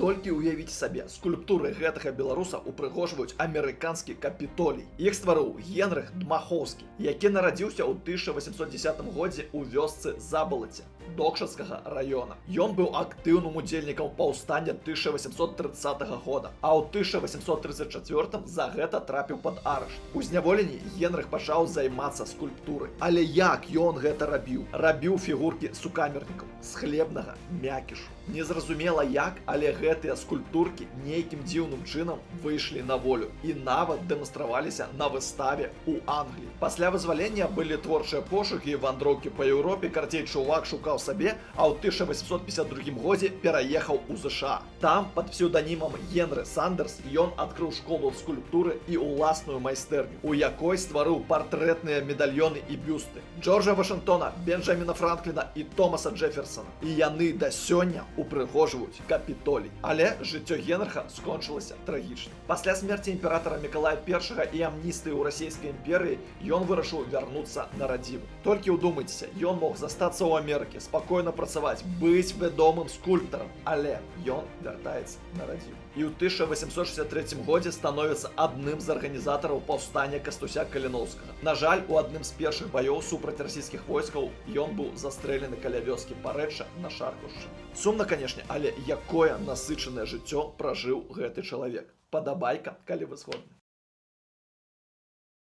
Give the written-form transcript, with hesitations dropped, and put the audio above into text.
Толькі ўявіце сабе, скульптуры гэтага беларуса упрыгожваюць амерыканскі капітолій. Іх стварыў Генрых Дмахоўскі, які нарадзіўся ў 1810 годзе ў вёсцы Забалаце Докшацкага раёна. Ён быў актыўным удзельнікам паўстання 1830 года, а ў 1834 за гэта трапіў пад арышт. У зняволенні Генрых пачаў займацца скульптурай. Але як ён гэта рабіў? Рабіў фігуркі сукамернікаў з хлебнага мякішу. Незразумела як, але гэтыя скульптуркі нейкім дзіўным чынам выйшлі на волю і нават дэманстраваліся на выставе ў Англіі. Пасля вызвалення былі творчыя пошукі і вандроўкі па Еўропе, карцей чувак шукаў сабе, а ў 1852 годзе пераехаў у ЗША. Там пад псеўданімам Генры Сандерс ён адкрыў школу скульптуры і ўласную майстэрню, у якой стварыў партрэтныя медальёны і бюсты Джорджа Вашынгтона, Бенджаміна Франкліна і Томаса Джэферсона. І яны да сёння упрыгожваюць капітолій. Але жыццё Генрыха скончылася трагічна. Пасля смерці імператара Мікалая I і амністыі ў расійскай імперыі ён вырашыў вярнуцца на радзіму. Толькі ўдумайцеся, ён мог застацца ў Амерыкі, спакойна працаваць, быць вядомым скульптарам, але ён вяртаецца на радзіму. І ў 1863 годзе становіцца адным з арганізатараў паўстання Кастуся Каліноўскага. На жаль, у адным з першых баёў супраць расійскіх войскаў ён быў застрэлены каля вёскі Парэчча на Шаркушчыне. Сумна, канешне, але якое насычанае жыццё пражыў гэты чалавек. Падабайка, калі вы згодны.